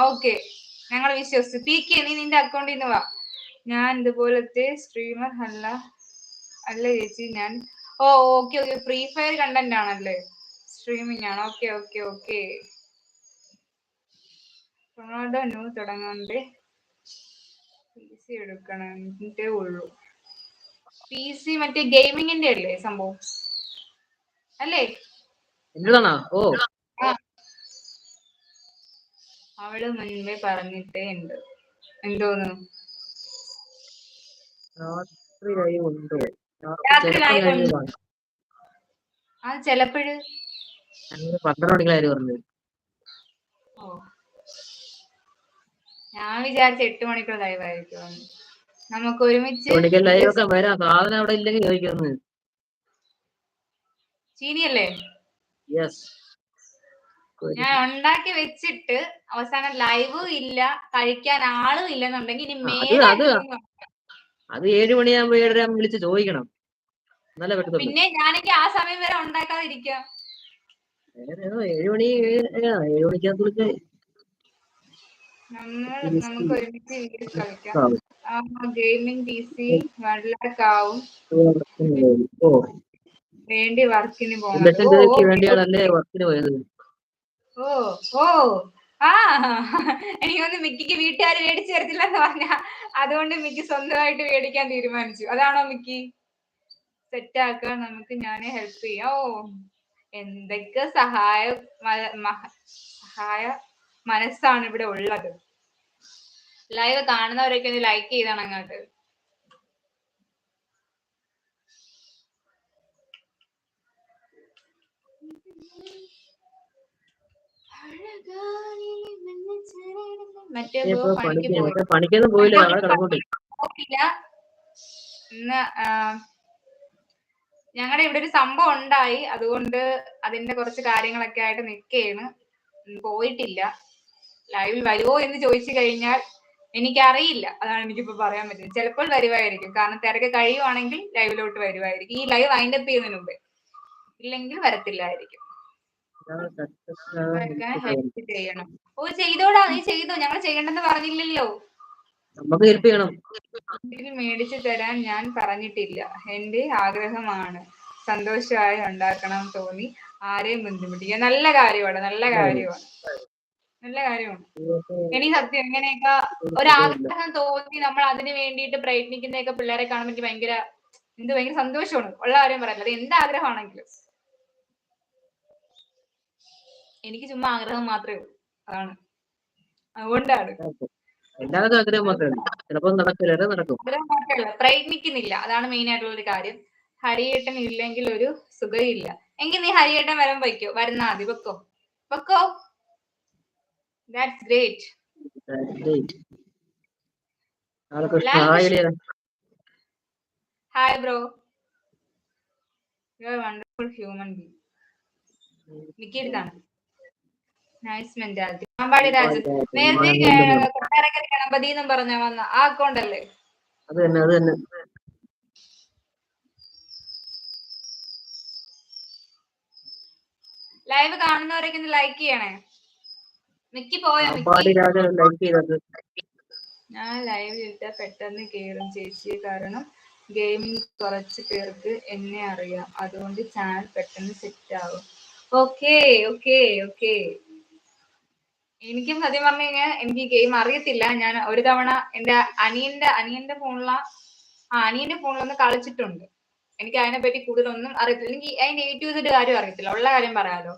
Okay, ഞങ്ങൾ വിശ്വസിച്ചു. P K നീ നിന്റെ അക്കൗണ്ടിൽ നിന്ന് വാ. ഞാൻ ഇതുപോലത്തെ സ്ട്രീമർ അല്ല ചേച്ചി. ഞാൻ okay okay, free fire content ആണല്ലേ, സ്ട്രീമിംഗ് ആണ്. Okay okay okay. Ronaldo new തുടങ്ങാണ്ട് PC എടുക്കണേ ഉള്ളൂ. PC മറ്റേ ഗെയിമിങ്ങിന്റെ അല്ലേ സംഭവം അല്ലേ? ഓ അവള് മുൻപേ പറഞ്ഞിട്ടേ ഉണ്ട്. എന്തോന്ന് രാത്രി ലൈവ് ഉണ്ടോ? രാത്രി ലൈവ് ഉണ്ട്. ആ ചിലപ്പോഴ് 12 മണിക്കാര് പറഞ്ഞത്. ഓ, ഞാൻ വിചാരിച്ച 8 മണിക്കുള്ള ലൈവ് ആയിരിക്കും. നമുക്ക് ഒരുമിച്ച് ലൈവ് ഒക്കെ വരാം. സാധനം അവിടെ ഇല്ലെങ്കിൽ ചോദിക്കുന്നു. ചീനിയല്ലേ? യെസ്. ഞാൻ ഉണ്ടാക്കി വെച്ചിട്ട് അവസാനം ലൈവും ഇല്ല, കഴിക്കാൻ ആളും ഇല്ലെന്നുണ്ടെങ്കിൽ ഇനി അത് 7 മണിയാകുമ്പോ 7:30 വിളിച്ച് ചോദിക്കണം. പിന്നെ ഞാനെങ്കിൽ ആ സമയം വരെ ഉണ്ടാക്കാതിരിക്കാം. 7 മണിക്കകത്ത് വിളിച്ച് നമുക്ക് ഒരുമിച്ച് കളിക്കാം. ഗെയിമിംഗ് PC വള്ളക്കാവും വേണ്ടി വർക്കിന് പോകണം. വേണ്ടിയാണല്ലേ വർക്കിന് പോയത്. എനിക്കൊന്ന് മിക്കിക്ക് വീട്ടുകാർ മേടിച്ചു തരത്തില്ലെന്ന് പറഞ്ഞ, അതുകൊണ്ട് മിക്കി സ്വന്തമായിട്ട് മേടിക്കാൻ തീരുമാനിച്ചു. അതാണോ മിക്കി? സെറ്റ് ആക്കാൻ നമുക്ക് ഞാനേ ഹെൽപ്പ് ചെയ്യാം. എന്തൊക്കെ സഹായ മനസ്സാണ് ഇവിടെ ഉള്ളത്. ലൈവ് കാണുന്നവരൊക്കെ ഒന്ന് ലൈക്ക് ചെയ്താണ് അങ്ങോട്ട്. പണിക്കൊന്നും പോയില്ല. ഇന്ന് ഞങ്ങളുടെ ഇവിടെ ഒരു സംഭവം ഉണ്ടായി, അതുകൊണ്ട് അതിന്റെ കുറച്ച് കാര്യങ്ങളൊക്കെ ആയിട്ട് നിൽക്കുകയാണ്. പോയിട്ടില്ല. ലൈവിൽ വരുമോ എന്ന് ചോദിച്ചു കഴിഞ്ഞാൽ എനിക്കറിയില്ല. അതാണ് എനിക്കിപ്പോ പറയാൻ പറ്റുന്നത്. ചിലപ്പോൾ വരുമായിരിക്കും, കാരണം തിരക്ക് കഴിയുവാണെങ്കിൽ ലൈവിലോട്ട് വരുമായിരിക്കും. ഈ ലൈവ് വൈൻഡപ്പ് ചെയ്യുന്നതിന് മുമ്പേ, ഇല്ലെങ്കിൽ വരത്തില്ലായിരിക്കും. ഹെൽപ്പ് ചെയ്യണം. ചെയ്തോടാ, നീ ചെയ്തോ. ഞങ്ങൾ ചെയ്യണ്ടെന്ന് പറഞ്ഞില്ലല്ലോ. മേടിച്ചു തരാൻ ഞാൻ പറഞ്ഞിട്ടില്ല. എന്റെ ആഗ്രഹമാണ്. സന്തോഷമായി ഉണ്ടാക്കണം തോന്നി ആരെയും ബുദ്ധിമുട്ടിക്കുക. നല്ല കാര്യമാണ്, നല്ല കാര്യമാണ്, നല്ല കാര്യമാണ്. എനിക്ക് സത്യം ഇങ്ങനെയൊക്കെ ഒരാഗ്രഹം തോന്നി നമ്മൾ അതിന് വേണ്ടിയിട്ട് പ്രയത്നിക്കുന്നതൊക്കെ പിള്ളേരെ കാണുമ്പോൾ എനിക്ക് ഭയങ്കര സന്തോഷമാണ്. ഉള്ള കാര്യം പറയല്ല, അത് എന്ത് ആഗ്രഹമാണെങ്കിലും. എനിക്ക് ചുമ്മാ ആഗ്രഹം മാത്രമേ ഉള്ളൂ, അതാണ്. അതുകൊണ്ടാണ് പ്രയത്നിക്കുന്നില്ല, അതാണ് മെയിൻ ആയിട്ടുള്ള ഒരു കാര്യം. ഹരിയേട്ടൻ ഇല്ലെങ്കിൽ ഒരു സുഖമില്ല. എങ്കിൽ നീ ഹരിയേട്ടൻ വരാൻ വയ്ക്കോ? വരുന്നാ മതി. വെക്കോ. That's great. Hi bro. You are a wonderful human being. മിക്കി എടുത്താണ്. Nice mentality. പാമ്പാടി രാജൻ നേരത്തെ കൊട്ടാരക്കര ഗണപതി എന്നും പറഞ്ഞ വന്ന ആ അക്കൗണ്ട് അല്ലേ? അത് തന്നെ. ലൈവ് കാണുന്നവരൊക്കെ ഒന്ന് ലൈക്ക് ചെയ്യണേ. മിക്കി പോയോ? ഞാൻ ലൈവ് ഇട്ടാ പെട്ടെന്ന് കേറും ചേച്ചി, കാരണം ഗെയിമിംഗ് കുറച്ച് പേർക്ക് എന്നെ അറിയാം, അതുകൊണ്ട് ചാനൽ പെട്ടെന്ന് സെറ്റ് ആവും. ഓക്കെ. എനിക്കും സത്യം പറഞ്ഞു കഴിഞ്ഞാൽ എനിക്ക് ഗെയിം അറിയത്തില്ല. ഞാൻ ഒരു തവണ എന്റെ അനിയന്റെ ഫോണിലൊന്ന് കളിച്ചിട്ടുണ്ട്. എനിക്ക് അതിനെ പറ്റി കൂടുതലൊന്നും അറിയത്തില്ല. എനിക്ക് അതിന്റെ A-to-Z കാര്യം അറിയത്തില്ല. ഉള്ള കാര്യം പറയാലോ.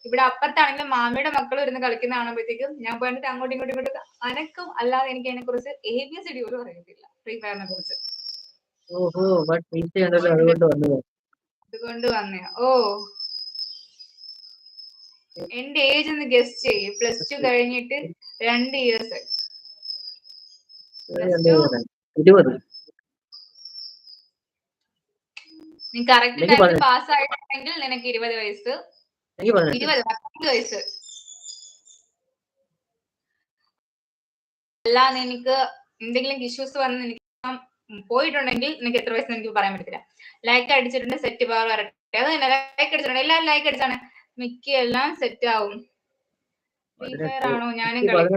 ഇവിടെ അപ്പുറത്താണെങ്കിലും മാമിയുടെ മക്കളും ഇരുന്ന് കളിക്കുന്ന കാണുമ്പോഴത്തേക്കും ഞാൻ പോയിട്ട് അങ്ങോട്ടും ഇങ്ങോട്ടും അനക്കും. അല്ലാതെ എനിക്ക് അതിനെ കുറിച്ച് ABCD പോലും അറിയത്തില്ല, ഫ്രീ ഫയറിനെ കുറിച്ച്. അതുകൊണ്ട് വന്നേ. എന്റെ ഏജ് ഒന്ന് ഗസ് ചെയ്യ്. +2 കഴിഞ്ഞിട്ട് 2 ഇയേഴ്സ്. നീ കറക്റ്റ് ടൈമിൽ പാസ് ആയിട്ടുണ്ടെങ്കിൽ നിനക്ക് 20 വയസ്സ്. 20 വയസ്സ്. അല്ലാതെ എനിക്ക് എന്തെങ്കിലും ഇഷ്യൂസ് വന്ന് എനിക്ക് പോയിട്ടുണ്ടെങ്കിൽ നിനക്ക് എത്ര വയസ്സ് എനിക്ക് പറയാൻ പറ്റത്തില്ല. ലൈക്ക് അടിച്ചിട്ടുണ്ട്, സെറ്റ് പവർ വരട്ടെ. അത് തന്നെ, ലൈക്ക് അടിച്ചിട്ടുണ്ട്. എല്ലാവരും ലൈക്ക് അടിച്ചാണ്. മിക്ക എല്ലാം സെറ്റ് ആവും. ഫ്രീ ഫയർ ആണോ? ഞാനും കളിക്കും.